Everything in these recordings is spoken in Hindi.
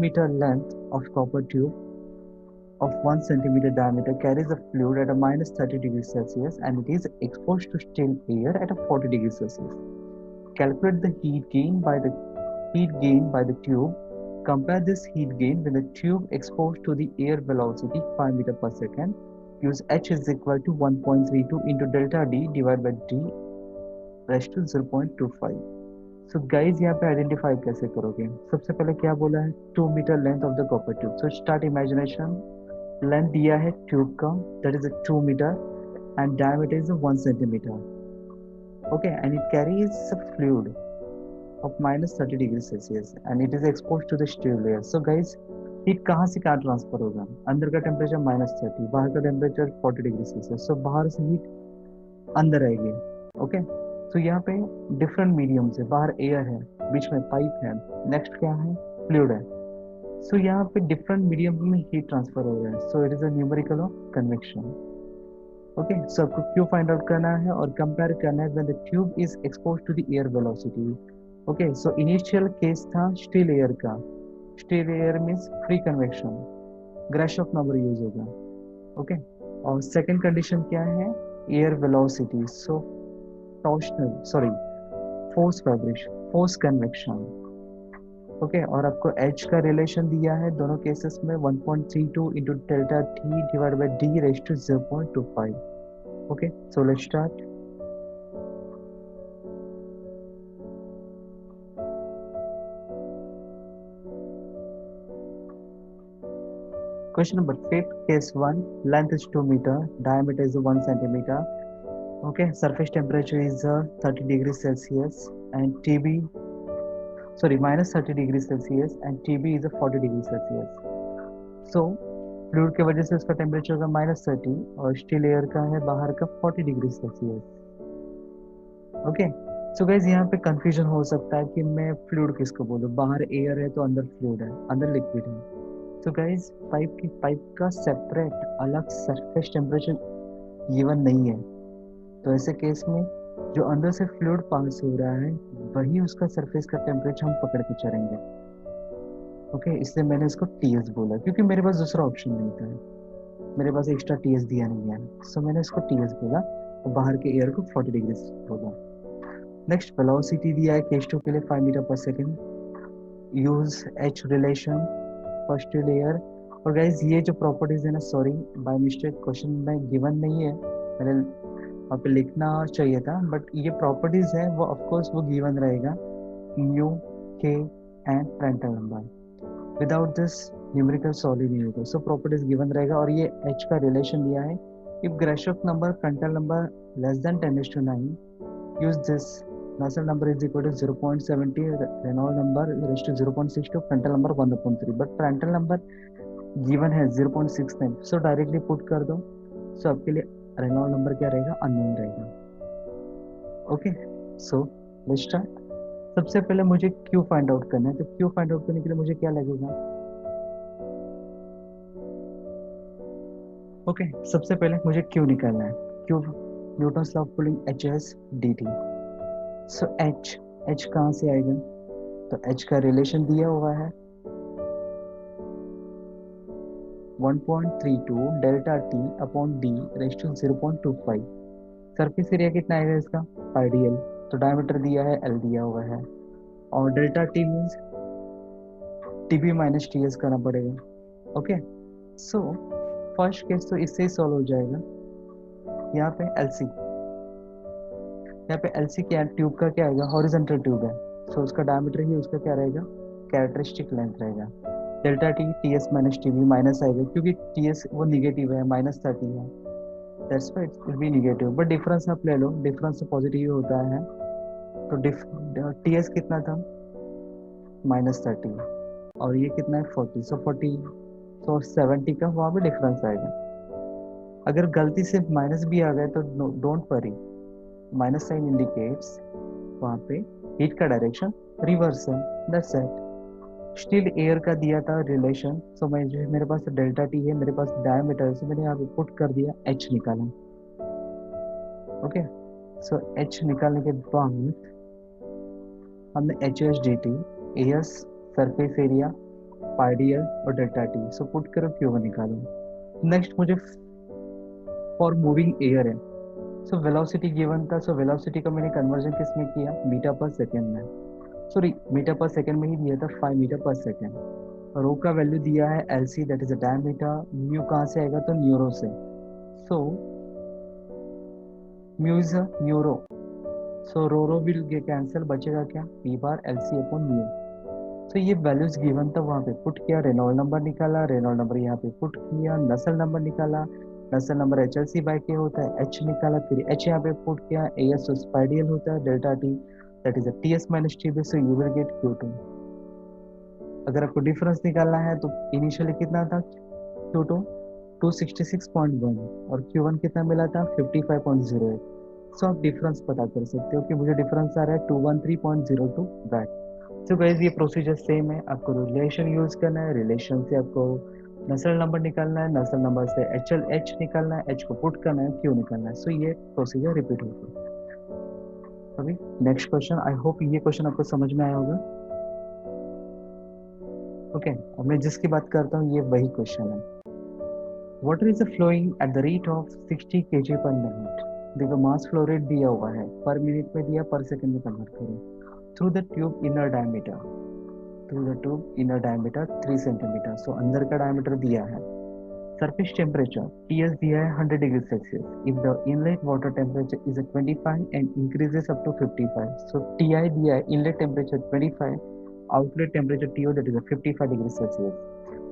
2-meter length of copper tube of 1 centimeter diameter carries a fluid at a minus 30 degrees Celsius and it is exposed to still air at a 40 degrees Celsius. Calculate the heat gain by the tube. Compare this heat gain with the tube exposed to the air velocity 5 meter per second. Use H is equal to 1.32 into delta D divided by D raised to 0.25. So guys यहाँ पे आइडेंटिफाई कैसे करोगे? सबसे पहले क्या बोला है? 2 metre length of the copper tube. So start imagination. Length दिया है ट्यूब का, that is 2 metre and diameter is 1 centimetre. Okay, and it carries a fluid of minus 30 degree Celsius and it is exposed to the steel layer. So guys, heat कहाँ से कहाँ ट्रांसफर होगा? अंदर का टेम्परेचर -30, बाहर का टेम्परेचर 40 डिग्री सेल्सियस. सो बाहर से हीट अंदर आएगी. ओके, तो यहाँ पे डिफरेंट मीडियम से, बाहर एयर है, बीच में पाइप है, नेक्स्ट क्या है? फ्लूइड है. सो यहाँ पे डिफरेंट मीडियम में हीट ट्रांसफर हो रहा है. So it is a numerical of convection. Okay, so आपको क्यू फाइंड आउट करना है और कंपेयर करना है when the tube is expose to the air velocity. Okay, so initial case था स्टिल एयर का. Still air means free convection, Grashof number use होगा. ओके, और सेकंड कंडीशन क्या है? Air velocity. So force vibration, force convection. Okay, और आपको एच का रिलेशन दिया है दोनों केसेस में 1.32 into delta T divide by D raise to 0.25. Okay, so let's start. Question number 5, case 1, length is 2 meter, diameter is 1 centimeter. Okay, surface temperature is 30 degrees Celsius and minus 30 degrees Celsius and TB is 40 degrees Celsius. So, fluid की वजह से उसका टेम्परेचर होगा -30 और स्टील एयर का है बाहर का 40 degree Celsius. Okay, so guys यहाँ पे कंफ्यूजन हो सकता है कि मैं फ्लूइड किसको बोलूँ. बाहर एयर है तो अंदर फ्लूइड है, अंदर लिक्विड है. तो गाइज पाइप का सेपरेट अलग सरफेस टेम्परेचर गिवन नहीं है. तो ऐसे केस में जो अंदर से फ्लूइड पास हो रहा है वही उसका सरफेस का टेम्परेचर हम पकड़ के चलेंगे. ओके, इसलिए मैंने इसको टीएस बोला क्योंकि मेरे पास दूसरा ऑप्शन नहीं था, मेरे पास एक्स्ट्रा टीएस दिया नहीं है. सो मैंने इसको टीएस बोला और बाहर के एयर को 40 डिग्री बोला. नेक्स्ट, वेलोसिटी दिया है केस 2 के लिए 5 metre per second. Use H relation first layer. और गाइज ये जो प्रॉपर्टीज है ना, सॉरी बाय मिस्टेक क्वेश्चन में गिवन नहीं है, मैंने वहाँ पे लिखना चाहिए था, बट ये प्रॉपर्टीज है वो ऑफकोर्स वो गिवन रहेगा, mu, k and Prandtl number. Without this numerical solve ही नहीं होगा. सो प्रॉपर्टीज गिवन रहेगा और ये एच का रिलेशन दिया है. If Grashof number Prandtl number less than 10:9, use this. Nusselt number is equal to 0.70, Reynolds number is to 0.62, Prandtl number 1/3, but Prandtl number given है 0.69, so directly put कर दो. so आपके लिए Reynolds number क्या रहेगा? unknown रहेगा. Okay, so let's start. सबसे पहले मुझे Q फाइंड आउट करना है. तो Q फाइंड आउट करने के लिए मुझे क्या लगेगा? ओके, सबसे पहले मुझे Q निकालना है. Q Newton's law of cooling HS dt. So H कहाँ से आएगा? तो H का रिलेशन दिया हुआ है 1.32 delta T upon D raise to 0.25. Surface area कितना आएगा इसका? पाइडियल. तो डायमीटर दिया है, L दिया हुआ है, और delta T means TB minus TS करना पड़ेगा. ओके, सो फर्स्ट केस तो इससे ही सॉल्व हो जाएगा. यहाँ पे एलसी, यहाँ पे एलसी क्या है? ट्यूब का क्या आएगा? हॉरिजॉन्टल ट्यूब है, सो उसका डायमीटर ही उसका क्या रहेगा? कैरेक्टरिस्टिक लेंथ रहेगा. Delta T TS minus TB minus आएगा क्योंकि टीएस वो निगेटिव है, -30 है, that's why it will be negative. But difference आप ले लो, डिफरेंस तो पॉजिटिव होता है. तो टीएस कितना था? -30 और ये कितना है? 40. सो 40, सो 70 का वहाँ पे डिफरेंस आएगा. अगर गलती से माइनस भी आ गए तो don't worry, minus sign indicates वहाँ पे हीट का डायरेक्शन रिवर्स है. That's it. स्टिल एयर का दिया था रिलेशन, सो मैं जो मेरे पास डेल्टा टी है, मेरे पास डायमीटर, सो मैंने यहाँ पे पुट कर दिया, एच निकाला. ओके, सो एच निकालने के बाद हमने H S D T, S surface area pi D L और डेल्टा टी। सो पुट करो Q1 निकालो। नेक्स्ट मुझे फॉर मूविंग एयर है, सो वेलोसिटी गिवन था, सो वेलोसिटी का मैंने कन्वर्जन किस में किया, मीटर पर सेकेंड में, सॉरी मीटर पर सेकेंड में ही दिया था 5 मीटर पर सेकेंड। रो का वैल्यू दिया है L C, that is a diameter. Mu कहाँ से आएगा, तो न्यूरो से। So mu is a nu rho, so rho will cancel, बचेगा क्या, P bar L C upon mu. तो ये वैल्यूज गिवन था, वहाँ पे पुट किया, रेनॉल्ड नंबर निकाला, रेनॉल्ड नंबर यहाँ पे पुट किया, नसल नंबर निकाला, Nusselt number H L C by K होता है, एच निकाला, फिर एच यहाँ पे पुट किया, ए एस स्पाइडियल होता है, delta T that is T S minus T B, so you will get Q2। अगर आपको डिफरेंस निकालना है तो इनिशियली कितना था Q2 266.1 और Q1 कितना मिला था 55.08। सो आप डिफरेंस पता कर सकते हो कि मुझे डिफरेंस आ रहा है 213.02 वैट। तो गाइस ये प्रोसीजर सेम है, आपको रिलेशन यूज करना है, रिलेशन से आपको नसल नंबर निकालना है, नसल नंबर से एच एल एच निकालना है, एच को पुट करना है, क्यू निकालना है। सो ये प्रोसीजर रिपीट होगा। अभी नेक्स्ट क्वेश्चन, आई होप ये क्वेश्चन आपको समझ में आया होगा। ओके अब मैं जिसकी बात करता हूँ ये वही क्वेश्चन है। Water is flowing at the rate of 60 kg per minute. देखो मास फ्लो रेट दिया हुआ है, पर मिनट में दिया, पर सेकंड में कन्वर्ट करो। Through the tube inner diameter, through the tube inner diameter 3 centimetre, so अंदर का डायमीटर दिया है। सरफेस टेम्परेचर Ts दिया है 100 degree Celsius. If the inlet water temperature is 25 and increases up to 55, सो Ti दिया है inlet temperature 25, outlet temperature TO that is 55 degree Celsius.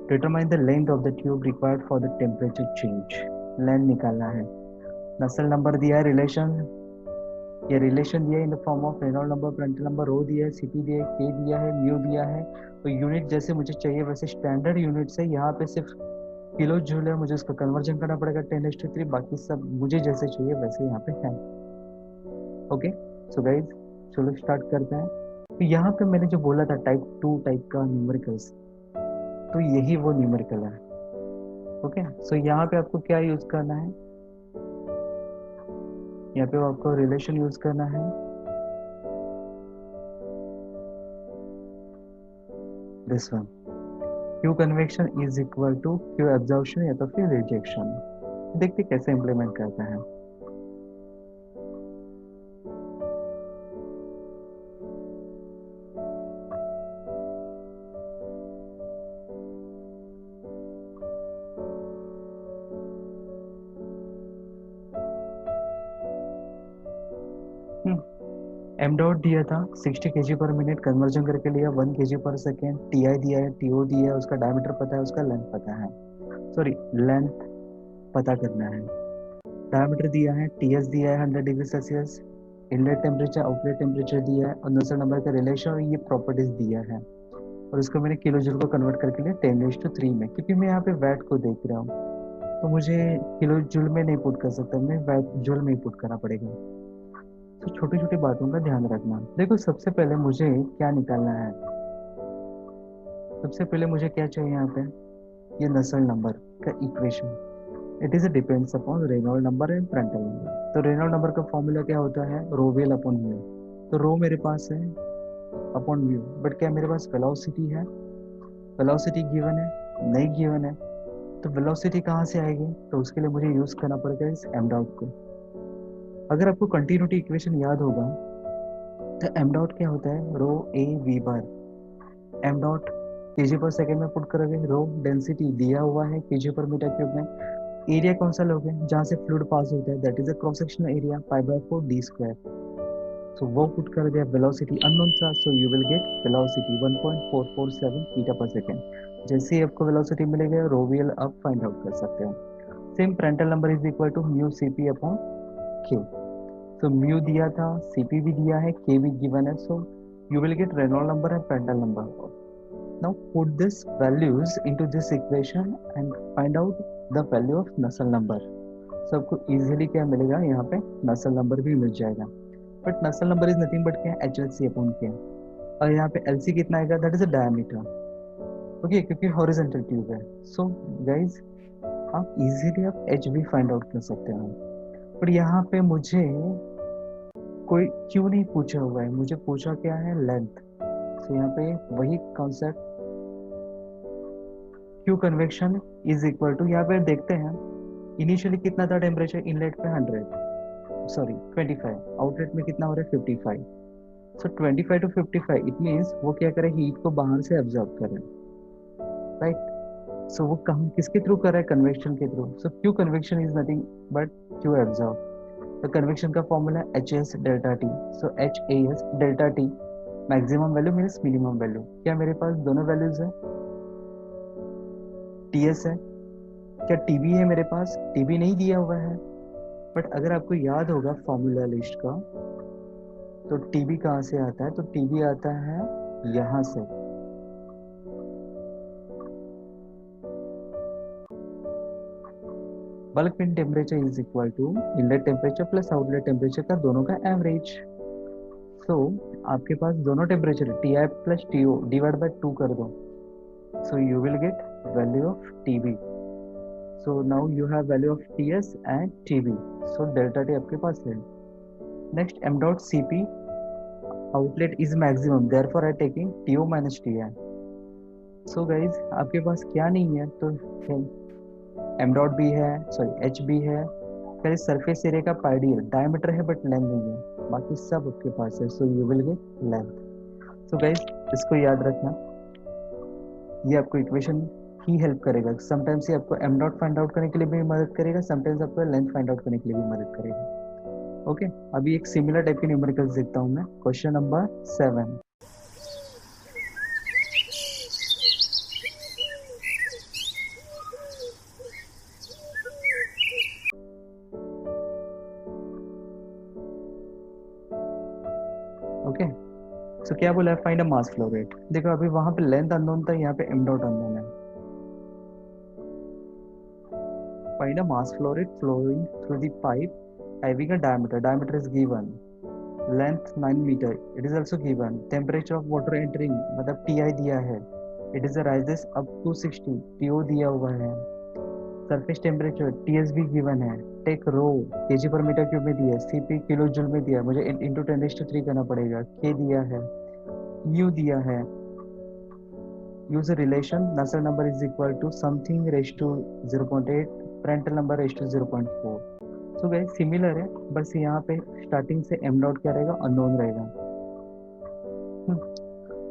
Determine the length of the tube required for the temperature change. Length निकालना है, नसल नंबर दिया है, रिलेशन, ये रिलेशन दिया है in the form of Reynold number, Prandtl number, rho दिया है, सीपी दिया है, के दिया है, म्यू दिया है। तो यूनिट जैसे मुझे चाहिए वैसे स्टैंडर्ड यूनिट से, यहाँ पे सिर्फ किलो जूल है, मुझे उसका कन्वर्जन करना पड़ेगा 10⁻3, बाकी सब मुझे जैसे चाहिए वैसे यहाँ पे है। ओके सो गाइज चलो स्टार्ट करते हैं। तो यहाँ पे मैंने जो बोला था टाइप 2 टाइप का न्यूमेरिकल्स, तो यही वो न्यूमेरिकल है। ओके सो यहाँ पे आपको क्या यूज करना है, यहाँ पे आपको रिलेशन यूज करना है, this one, Q convection is equal to Q absorption या तो फिर रिजेक्शन। देखते कैसे इंप्लीमेंट करते हैं। एम डॉट दिया था 60 kg पर मिनट, कन्वर्जन करके लिया 1 kg per second. T I दिया है, टीओ दिया है, उसका डायमीटर पता है, उसका लेंथ पता है, सॉरी लेंथ पता करना है। डायमीटर दिया है, टीएस दिया है 100 degree Celsius, inlet temperature outlet temperature दिया है, और नसल नंबर का रिलेशन और ये प्रॉपर्टीज दिया है। और उसको मैंने किलो जूल को कन्वर्ट करके लिया 10⁻3 में, क्योंकि मैं यहाँ पे वैट को देख रहा हूँ तो मुझे किलो जूल में नहीं पुट कर सकता, मैं वैट जूल में ही पुट करना पड़ेगा। तो छोटी छोटी बातों का ध्यान रखना। देखो सबसे पहले मुझे क्या निकालना है, सबसे पहले मुझे क्या चाहिए यहाँ पे, ये नसल नंबर का इक्वेशन। It is depends upon Reynold number and Prandtl number. तो रेनॉल्ड नंबर का फॉर्मूला क्या होता है, रो वेल अपॉन म्यू। तो रो मेरे पास है अपॉन म्यू, बट क्या मेरे पास वेलोसिटी है, वेलोसिटी गिवन है, नहीं गिवन है। तो वेलोसिटी कहाँ से आएगी, तो उसके लिए मुझे यूज करना पड़ेगा इस एम डॉट को। अगर आपको कंटिन्यूटी इक्वेशन याद होगा तो एम डॉट क्या होता है, rho A V bar, m dot kg per second में पुट करोगे, रो डेंसिटी दिया हुआ है केजी पर मीटर क्यूब में, एरिया कौन सा लोगे जहाँ से फ्लूइड पास होता है, that is a cross sectional area π/4 D square. So वो पुट कर दिया, वेलोसिटी अननोन था, so you will get velocity 1.447 metre per second. जैसे ही आपको वेलोसिटी मिलेगा रो वी एल आप फाइंड आउट कर सकते हो। Same Prandtl number is equal to mu CP upon K. So mu दिया था, सीपी भी दिया है, के भी गिवन है, so you will get Reynold number and Prandtl number. Now put this values into this equation and find out the value of नसल नंबर। so आपको इजीली क्या मिलेगा, यहाँ पे नसल नंबर भी मिल जाएगा। बट नसल नंबर इज नथिंग बट क्या है, एच एल सी अपॉन के, और यहाँ पे एल सी कितना आएगा, that is a diameter. Okay क्योंकि हॉरिजॉन्टल ट्यूब है। सो गाइज आप इजीली आप एच भी फाइंड आउट कर सकते हो। पर यहाँ पे मुझे कोई क्यों नहीं पूछा हुआ है, मुझे पूछा क्या है, लेंथ। सो यहाँ पे वही concept Q convection is equal to, यहाँ पे देखते हैं इनिशियली कितना था टेम्परेचर इनलेट पे 100, सॉरी 25, आउटलेट में कितना हो रहा है 55। सो 25 टू 55 इट मीन्स वो क्या करे, हीट को बाहर से एब्जॉर्ब करे, राइट। सो वो कहाँ किसके थ्रू कर रहा है, कन्वेक्शन के through. So Q convection is nothing but Q absorb. तो कन्वेक्शन का फॉर्मूला है H S delta T. So H A S delta T maximum value means minimum value. क्या मेरे पास दोनों वैल्यूज है, टी एस है, क्या टीबी है मेरे पास, टीबी नहीं दिया हुआ है। बट अगर आपको याद होगा फॉर्मूला लिस्ट का, तो टीबी कहाँ से आता है, तो टीबी आता है यहाँ से। Bulk in temperature is equal to inlet temperature plus outlet temperature का दोनों का एवरेज। सो आपके पास दोनों temperature T I plus T O divide by 2 कर दो, so you will get value of T B. So now you have value of T S and T B. So delta T आपके पास है। Next M dot C P outlet is maximum, therefore I taking tea O minus T I. So guys आपके पास क्या नहीं है, तो एम डॉट भी है, सॉरी एच भी है, फिर सरफेस एरिया का पाइडियल डायमीटर है बट लेंथ नहीं है, बाकी सब आपके पास है। So you will gate length. So guys इसको याद रखना, ये आपको इक्वेशन ही हेल्प करेगा। समटाइम्स ये आपको एम डॉट फाइंड आउट करने के लिए भी मदद करेगा, समटाइम्स आपको लेंथ फाइंड आउट करने के लिए भी मदद करेगा। ओके अभी एक सिमिलर टाइप के न्यूमेरिकल्स देखता हूँ मैं। Question number 7। ओके सो क्या बोला है, find a mass flow rate. देखो अभी वहां पे लेंथ अननोन था, यहाँ पे एम डॉट अननोन है। Find a mass flow rate flowing through the pipe having a diameter, diameter is given, length 9 meter, it is also given, temperature of water entering मतलब TI दिया है, it is a rises up to 60, TO दिया हुआ है, surface temperature TS भी given है, टेक रो kg पर मीटर क्यूब में दिया है, CP किलो जूल में दिया है, मुझे इंटू 10⁻³ करना पड़ेगा, K दिया है, U दिया है, use a relation Nusselt number is equal to something raised to 0.8, Prandtl number raised to 0.4। So guys similar है, बस यहाँ पे स्टार्टिंग से एम डॉट क्या रहेगा, अननोन रहेगा।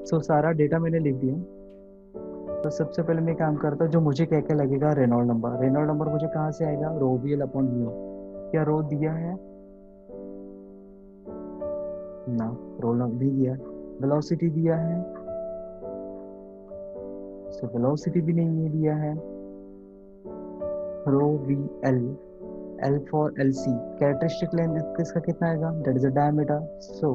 सो सारा डेटा मैंने लिख दिया। तो सबसे पहले मैं काम करता हूँ, जो मुझे क्या क्या लगेगा, रेनॉल्ड नंबर। रेनॉल्ड नंबर मुझे कहाँ से आएगा, रो वी एल अपॉन म्यू। क्या रो दिया है ना, रो नहीं दिया। वेलोसिटी दिया है, सो वेलोसिटी भी नहीं दिया है। Rho V L, L for L C, characteristic length इसका कितना आएगा, that is a diameter. So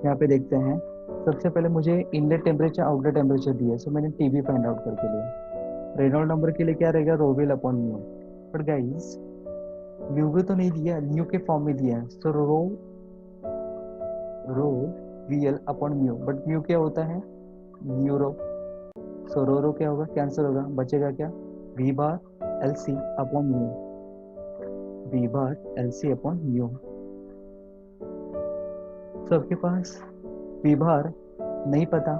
यहाँ पे देखते हैं, सबसे पहले मुझे इनलेट टेम्परेचर आउटलेट टेम्परेचर दिया, सो मैंने टीबी फाइंड आउट करके लिया। रेनॉल्ड नंबर के लिए क्या रहेगा, rho V L upon mu. But guys mu भी तो नहीं दिया, म्यू के फॉर्म में दिया है, so rho V L upon mu, but mu क्या होता है, म्यू रो। सो रो क्या होगा, कैंसिल होगा, बचेगा क्या, V bar L C upon mu, V bar L C upon mu. So आपके पास वी बार नहीं पता,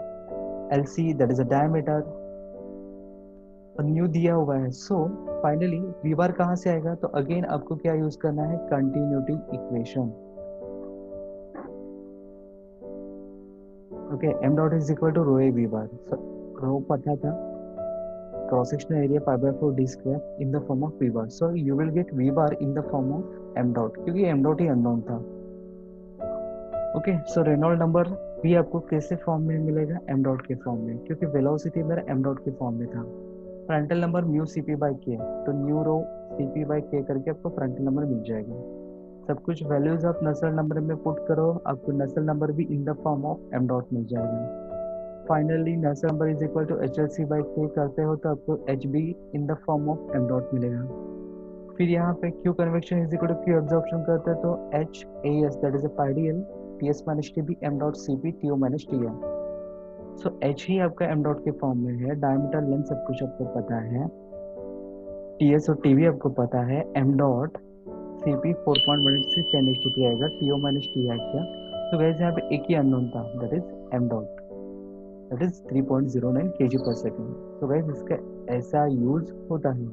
L C that is a diameter, और न्यू दिया हुआ है। सो फाइनली वी बार कहाँ से आएगा, तो अगेन आपको क्या यूज करना है, continuity equation. Okay M dot is equal to rho A V bar. Rho पता था, cross sectional area pi by 4 D square in the form of V bar. So you will get V bar in the form of M dot, क्योंकि एम डॉट ही अननोन था। ओके सो रेनॉल्ड नंबर भी आपको कैसे फॉर्म में मिलेगा, एम डॉट के फॉर्म में, क्योंकि वेलोसिटी मेरा एम डॉट के फॉर्म में था। Prandtl number mu C P by K, तो nu rho C P by K करके आपको फ्रंटल नंबर मिल जाएगा। सब कुछ वैल्यूज आप नसल नंबर में पुट करो, आपको नसल नंबर भी in the form of M dot मिल जाएगा। Finally Nusselt number is equal to H L C by K करते हो तो आपको H B in the form of M dot मिलेगा। फिर यहाँ पे Q convection is equal to Q absorption करते हैं, तो H A S that is a pi D L, T S minus T B M dot C P T O minus T I. So H ही आपका एम डॉट के फॉर्म में है, डायमीटर लेंथ सब कुछ आपको पता है, टी एस और टी वी आपको पता है, M dot C P 4.16 10 H T आएगा, T O minus T I क्या। तो वैसे यहाँ पे एक ही अननोन था, that is M dot, that is 3.09 kg per second. तो गाइस इसका ऐसा यूज होता है।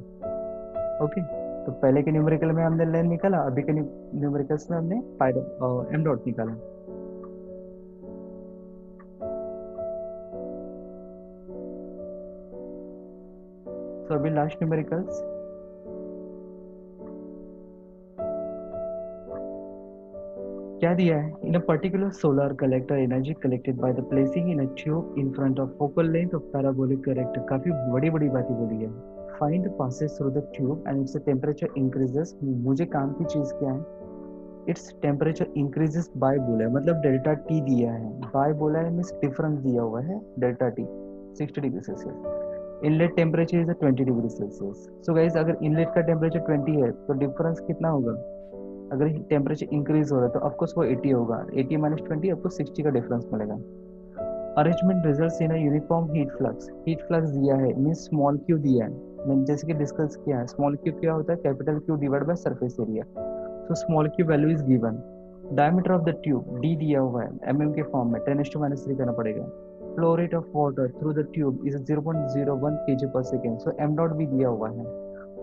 ओके, तो पहले के न्यूमेरिकल में हमने लेन निकाला, अभी के न्यूमेरिकल्स में हमने एम डॉट निकाला। तो अभी लास्ट न्यूमेरिकल्स, क्या दिया है? In a particular solar collector energy collected by the placing in a tube in front of focal length of parabolic collector. काफी बड़ी बड़ी बातें बोली है। Find passes through the tube and its temperature increases. मुझे काम की चीज क्या है? इट्स टेम्परेचर इंक्रीजेस बाय बोला है, मतलब डेल्टा टी दिया है। बाय बोला है मीन्स डिफरेंस दिया हुआ है, delta T 60 degree Celsius. Inlet temperature is 20 degree Celsius. So guys अगर इनलेट का टेम्परेचर 20 है तो डिफरेंस कितना होगा? अगर टेम्परेचर इंक्रीज हो रहा है तो ऑफकोर्स वो 80 होगा। 80 माइनस 20 आपको 60 का डिफरेंस मिलेगा। Arrangement results in a uniform heat flux. Heat flux दिया है मीन्स स्मॉल क्यू दिया है। मैंने जैसे कि डिस्कस किया है, स्मॉल क्यू क्या होता है? Capital Q divide by surface area. तो small Q value is given. Diameter of the tube D दिया हुआ है mm के फॉर्म में, 10⁻³ करना पड़ेगा। Flow rate of water through the tube is 0.01 kg per second. So M dot भी दिया हुआ है।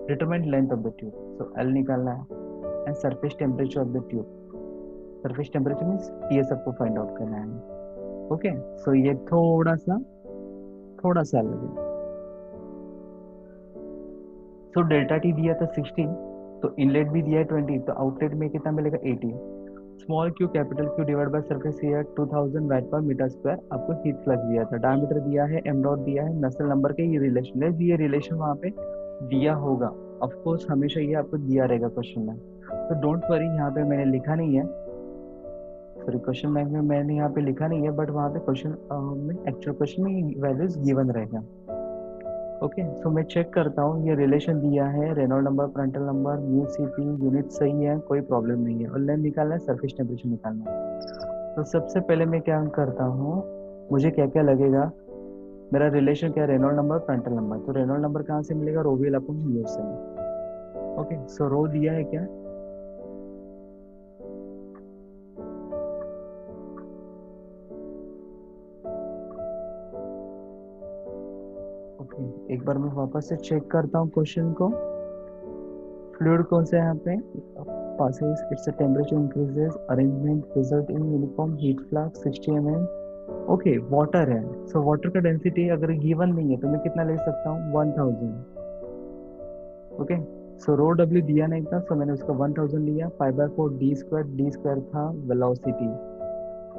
Determine length of the tube, so L निकालना है। And surface temperature of the tube, surface temperature means TS आपको फाइंड आउट करना है। ओके, सो ये थोड़ा सा अलग है। सो डेल्टा टी दिया था 60, तो इनलेट भी दिया है 20, तो आउटलेट में कितना मिलेगा? 80। Small Q capital Q divide by surface area 2000 वाट पर मीटर स्क्वायर। आपको हीट फ्लक्स दिया था, डायमीटर दिया है, एम डॉट दिया है, नसल नंबर के ये रिलेशन है, ये रिलेशन वहाँ पे दिया होगा। ऑफ कोर्स हमेशा ये आपको दिया रहेगा क्वेश्चन में, तो डोंट वरी। यहाँ पे मैंने लिखा नहीं है, सॉरी क्वेश्चन बैंक में मैंने यहाँ पे लिखा नहीं है, बट वहाँ पे क्वेश्चन में एक्चुअल क्वेश्चन में वैल्यूज गिवन रहेगा। ओके, सो मैं चेक करता हूँ, ये रिलेशन दिया है, Reynold number, Prandtl number, mu CP, unit सही है, कोई प्रॉब्लम नहीं है। और लेंथ निकालना है, सरफेस टेम्परेचर निकालना है। तो सबसे पहले मैं क्या करता हूँ, मुझे क्या क्या लगेगा? मेरा रिलेशन क्या है? Reynold number, Prandtl number. तो रेनॉल्ड नंबर कहाँ से मिलेगा? रो वी अपॉन म्यू से। ओके, सो रो दिया है क्या? ओके, एक बार मैं वापस से चेक करता हूँ क्वेश्चन को। फ्लूइड कौन सा है यहाँ पे? passes its temperature increases, arrangement result in uniform heat flux 60 mm। Okay, water है, सो वाटर का डेंसिटी अगर गिवन नहीं है तो मैं कितना ले सकता हूँ? 1000। ओके, सो रो डब्ल्यू दिया नहीं था, सो मैंने उसका 1000 लिया। 5/4 डी स्क्वायर, डी स्क्वायर था वेलोसिटी।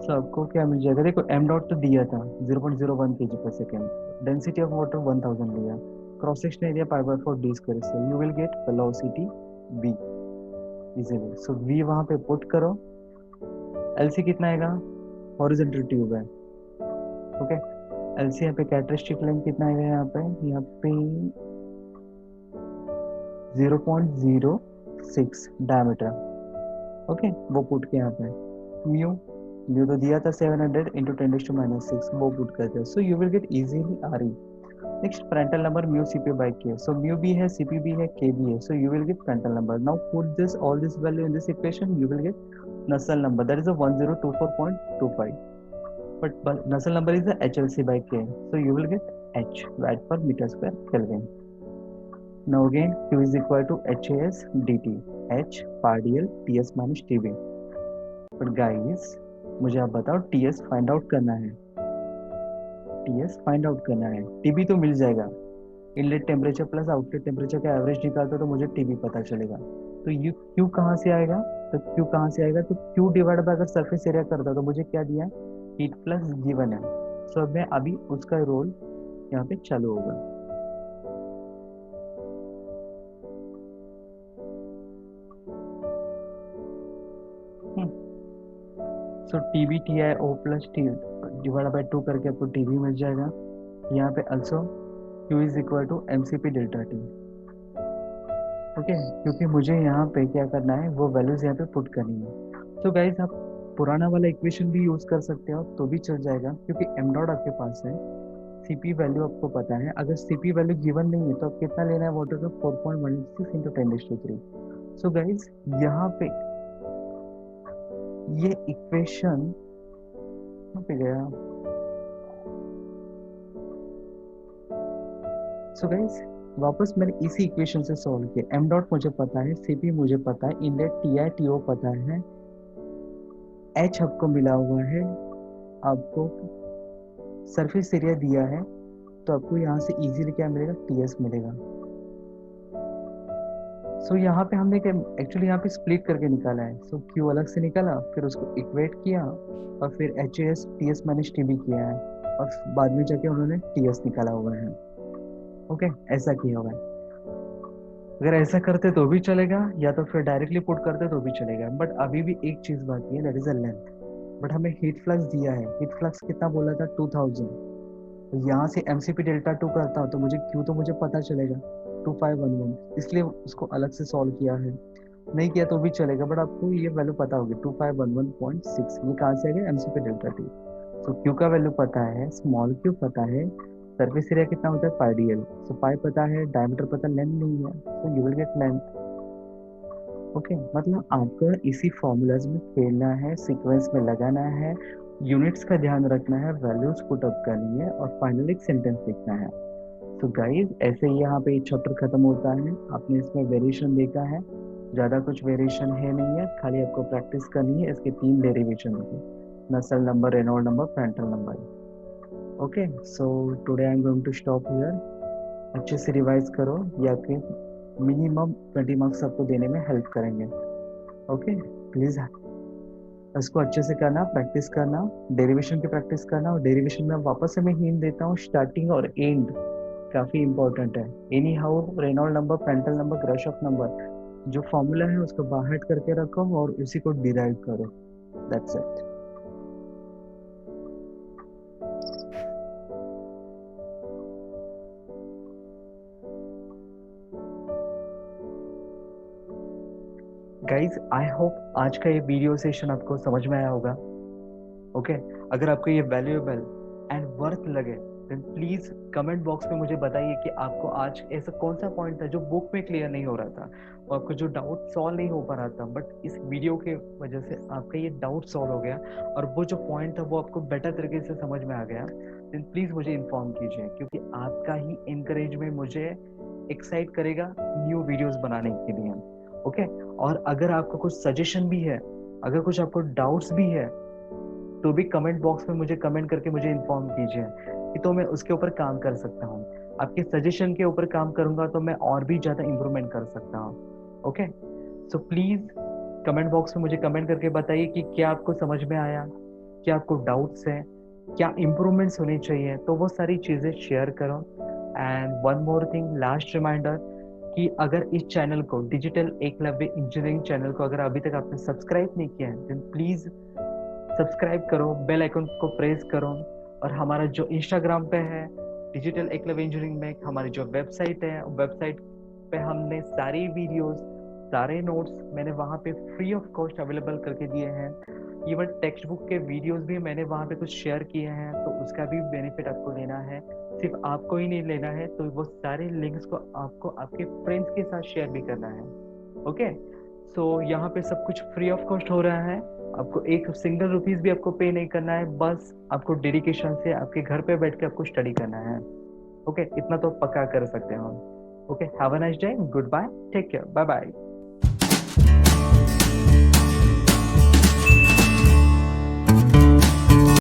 सो आपको क्या मिल जाएगा? देखो एम डॉट तो दिया था 0.01 kg per second, density of water 1000 लिया, cross section area 5/4 D square, so you will get velocity v easily. So v वहां पे पुट करो। एलसी कितना आएगा? हॉरिजॉन्टल ट्यूब है। ओके, एलसी यहाँ पे कैरेक्टरिस्टिक लेंथ कितना आएगा? यहाँ पे 0.06 डायमीटर। ओके, वो पुट के यहाँ पे म्यू, म्यू तो दिया था 700 इंटू 10⁻⁶, वो पुट करते हैं। So you will get easily R E. Next Prandtl number mu CP by K. So mu भी है, सीपी भी है, के भी है, so you will gate frontal number. Now put this all this value in this equation, you will gate Nusselt number, that is a 1024.25, but Nusselt number is the HLC by K, so you will get H, watt per meter square Kelvin. Now again Q is equal to HAS dt, H par dl TS minus TB। but guys मुझे आप बताओ TS फाइंड आउट करना है, TS फाइंड आउट करना है, TB तो मिल जाएगा। Inlet temperature plus outlet temperature का एवरेज निकालता तो मुझे टीबी पता चलेगा। तो यू क्यू कहाँ से आएगा? तो क्यू कहाँ से आएगा? तो क्यू डिवाइड बाय अगर सरफेस एरिया करता तो मुझे क्या दिया है? हीट फ्लक्स गिवन है। सो अब मैं अभी उसका रोल यहाँ पे चालू होगा। So TB T I O plus T divide by 2 करके आपको टीबी मिल जाएगा। यहाँ पे also Q is equal to M C P delta T. Okay, क्योंकि मुझे यहाँ पे क्या करना है, वो वैल्यूज यहाँ पे पुट करनी है। तो गाइज आप पुराना वाला इक्वेशन भी यूज कर सकते हो तो भी चल जाएगा, क्योंकि एम डॉट आपके पास है, सीपी वैल्यू आपको पता है। अगर सीपी वैल्यू गिवन नहीं है तो आप कितना लेना है वाटर का? 4.16 इंटू 10⁻3। सो गाइज यहाँ पे ये इक्वेशन कहाँ पे गया? सो गाइस, वापस मैंने इसी इक्वेशन से सॉल्व किया। एम डॉट मुझे पता है, सीपी मुझे पता है, inlet T I T O पता है, एच आपको मिला हुआ है, आपको सरफेस एरिया दिया है, तो आपको यहाँ से इजीली क्या मिलेगा, टीएस मिलेगा। सो यहाँ पे हमने एक्चुअली यहाँ पे स्प्लिट करके निकाला है। सो क्यू अलग से निकाला, फिर उसको इक्वेट किया, और फिर H S T S minus T B किया है, और बाद में जाके उन्होंने टी एस निकाला हुआ है। ओके, ऐसा किया हुआ है। अगर ऐसा करते तो भी चलेगा, या तो फिर डायरेक्टली पुट करते तो भी चलेगा, बट अभी भी एक चीज बाकी है, that is a length. But हमें हीट फ्लक्स दिया है, हीट फ्लक्स कितना बोला था, 2000। तो यहाँ से एमसीपी डेल्टा टू करता हूँ तो मुझे क्यू तो मुझे पता चलेगा 2511, इसलिए उसको अलग से सॉल्व किया है। नहीं किया तो भी चलेगा, बट आपको ये वैल्यू पता होगी 2511.6। ये कहाँ से आ गया, एमसीपी डेल्टा टी। सो क्यू का वैल्यू पता है, स्मॉल क्यू पता है, सरफेस एरिया कितना होता है पाई डी एल। सो पाई पता है, डायमीटर पता, लेंथ नहीं है, so you will gate length. Okay, मतलब आपको इसी फॉर्मूलाज में खेलना है, सीक्वेंस में लगाना है, यूनिट्स का ध्यान रखना है, वैल्यूज पुट अप करनी है, और फाइनली एक सेंटेंस लिखना है। तो गाइस, ऐसे ही यहाँ पे चैप्टर खत्म होता है। आपने इसमें वेरिएशन देखा है, ज़्यादा कुछ वेरिएशन है नहीं है, खाली आपको प्रैक्टिस करनी है इसके 3 डेरिवेशन की, Nusselt number, Reynold number, Prandtl number. Okay, so today I am going to stop here. अच्छे से रिवाइज करो, ये आपके मिनिमम 20 मार्क्स आपको देने में हेल्प करेंगे। ओके, प्लीज़ इसको अच्छे से करना, प्रैक्टिस करना, डेरिवेशन की प्रैक्टिस करना। और डेरिवेशन में वापस से मैं हिंट देता हूँ, स्टार्टिंग और एंड काफी इंपॉर्टेंट है। Anyhow, Reynold number, Prandtl number, Grashof number, जो फॉर्मूला है उसको बाहर करके रखो और उसी को डिराइव करो। That's it. Guys, I hope आज का ये वीडियो सेशन आपको समझ में आया होगा। ओके, अगर आपको ये वैल्यूएबल एंड वर्थ लगे देन प्लीज कमेंट बॉक्स में मुझे बताइए कि आपको आज ऐसा कौन सा पॉइंट था जो बुक में क्लियर नहीं हो रहा था, और आपको जो डाउट सॉल्व नहीं हो पा रहा था, बट इस वीडियो के वजह से आपका ये डाउट सॉल्व हो गया, और वो जो पॉइंट था वो आपको बेटर तरीके से समझ में आ गया, देन प्लीज मुझे इन्फॉर्म कीजिए, क्योंकि आपका ही इनकरेजमेंट मुझे एक्साइट करेगा न्यू वीडियोस बनाने के लिए। ओके, और अगर आपका कुछ सजेशन भी है, अगर कुछ आपको डाउट्स भी है, तो भी कमेंट बॉक्स में मुझे कमेंट करके मुझे इन्फॉर्म कीजिए, कि तो मैं उसके ऊपर काम कर सकता हूँ। आपके सजेशन के ऊपर काम करूंगा तो मैं और भी ज्यादा इम्प्रूवमेंट कर सकता हूँ। Okay, so please comment box में मुझे कमेंट करके बताइए कि क्या आपको समझ में आया, क्या आपको डाउट्स है, क्या इम्प्रूवमेंट्स होने चाहिए, तो वो सारी चीजें शेयर करो। And one more thing, last reminder, कि अगर इस चैनल को, डिजिटल एकलव्य इंजीनियरिंग चैनल को, अगर अभी तक आपने सब्सक्राइब नहीं किया है देन प्लीज सब्सक्राइब करो, बेल आइकन को प्रेस करो। और हमारा जो इंस्टाग्राम पे है डिजिटल एकलव्य इंजीनियरिंग में, हमारी जो वेबसाइट है, वेबसाइट पे हमने सारी वीडियोस, सारे नोट्स मैंने वहाँ पे फ्री ऑफ कॉस्ट अवेलेबल करके दिए हैं। इवन टेक्स्ट बुक के वीडियोस भी मैंने वहाँ पे कुछ शेयर किए हैं, तो उसका भी बेनिफिट आपको लेना है, सिर्फ आपको ही नहीं लेना है, तो वो सारे लिंक्स को आपको आपके फ्रेंड्स के साथ शेयर भी करना है। ओके, सो यहाँ पे सब कुछ फ्री ऑफ कॉस्ट हो रहा है, आपको एक सिंगल रुपीज भी आपको पे नहीं करना है, बस आपको डेडिकेशन से आपके घर पे बैठ के आपको स्टडी करना है। ओके, इतना तो पक्का कर सकते हो हम। Okay, have a nice day, good bye, take care, bye bye.